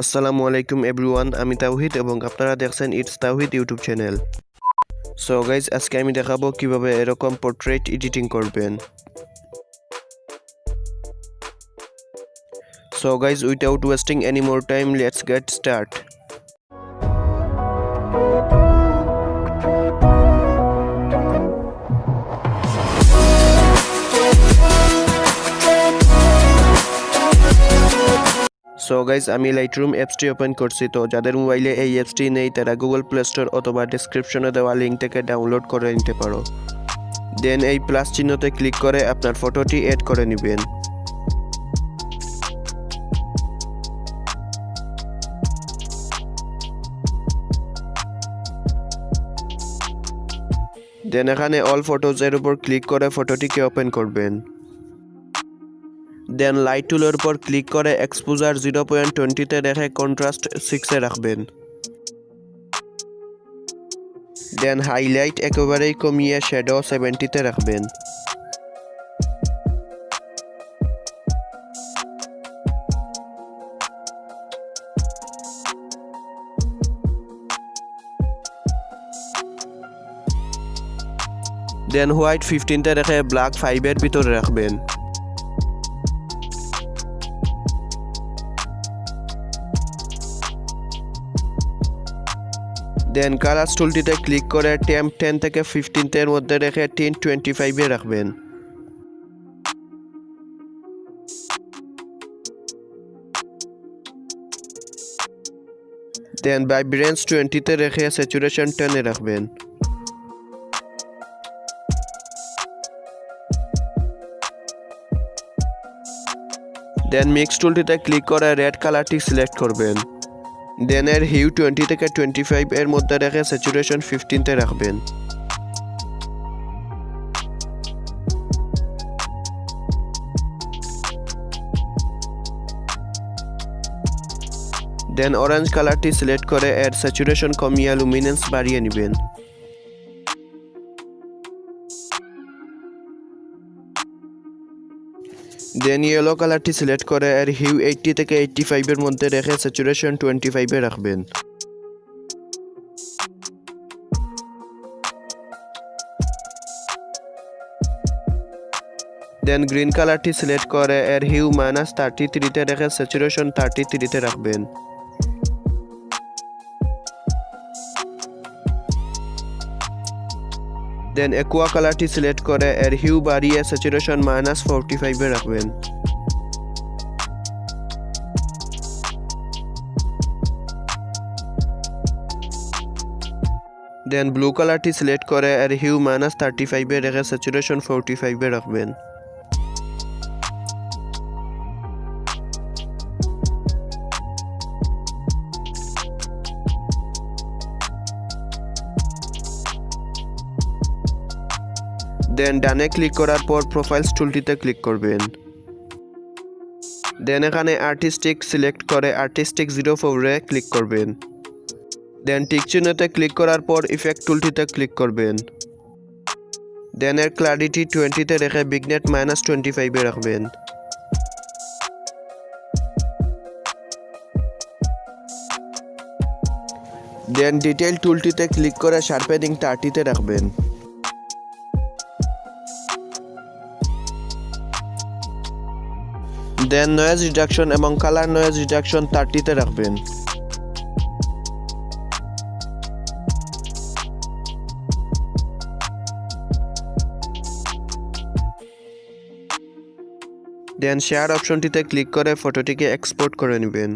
আসসালামু আলাইকুম এভরিওয়ান, আমি তাওহিদ এবং আপনারা দেখছেন ইটস তাওহিদ ইউটিউব চ্যানেল। সো গাইজ, আজকে আমি দেখাবো কিভাবে এরকম পোর্ট্রেট এডিটিং করবেন। So guys, without wasting any more time, let's get start. So guys, আমি লাইটরুম অ্যাপসটি ওপেন করছি। তো যাদের মোবাইলে এই অ্যাপসটি নেই তারা গুগল প্লে স্টোর অথবা ডিসক্রিপশনে দেওয়া লিঙ্ক থেকে ডাউনলোড করে নিতে পারো। দেন এই প্লাস চিহ্নতে ক্লিক করে আপনার ফটোটি অ্যাড করে নেবেন। দেন এখানে অল ফটোজ এর উপর ক্লিক করে ফটোটিকে ওপেন করবেন। দেন লাইট টুলের উপর ক্লিক করে এক্সপোজার 0.20 রেখে কন্ট্রাস্ট 6 রাখবেন। দেন হাইলাইট একেবারেই কমিয়ে শ্যাডো 70 রাখবেন। দেন হোয়াইট 15 রেখে ব্ল্যাক 5 ভিতরে রাখবেন। দেন কালার্স টুলটিতে ক্লিক করে টেম্প 10 থেকে 15 মধ্যে রেখে টিন্ট 25 রাখবেন। দেন ভাইব্রেন্স 20 রেখে স্যাচুরেশন 10 রাখবেন। দেন মিক্স টুলটিতে ক্লিক করে রেড কালারটি সিলেক্ট করবেন। দেন এর হিউ 20 থেকে 25 এর মধ্যে রেখে স্যাচুরেশন 15 রাখবেন। দেন অরেঞ্জ কালারটি সিলেক্ট করে এর স্যাচুরেশন কমিয়ে লুমিনেন্স বাড়িয়ে নেবেন। দেন ইয়েলো কালারটি সিলেক্ট করে এর হিউ 80 থেকে 85 এর মধ্যে রেখে স্যাচুরেশন 25 রাখবেন। দেন গ্রিন কালারটি সিলেক্ট করে এর হিউ -33 রেখে স্যাচুরেশন 33 রাখবেন। দেন একুয়া কালারটি সিলেক্ট করে এর হিউ বাড়িয়ে স্যাচুরেশন -45 রাখবেন। দেন ব্লু কালারটি সিলেক্ট করে এর হিউ -35 রেখে স্যাচুরেশন 45 রাখবেন। দেন ডানে ক্লিক করার পর প্রোফাইলস টুলটিতে ক্লিক করবেন। দেন এখানে আর্টিস্টিক সিলেক্ট করে আর্টিস্টিক 04 ক্লিক করবেন। দেন টিক চিহ্নতে ক্লিক করার পর ইফেক্ট টুলটিতে ক্লিক করবেন। দেন এর ক্লারিটি 20 রেখে বিগনেট -25 রাখবেন। দেন ডিটেইল টুলটিতে ক্লিক করে শার্পেনিং 30 রাখবেন। দেন নয়েজ রিডাকশন এবং কালার নয়েজ রিডাকশন 30 রাখবেন। দেন শেয়ার অপশনটিতে ক্লিক করে ফটোটিকে এক্সপোর্ট করে নেবেন।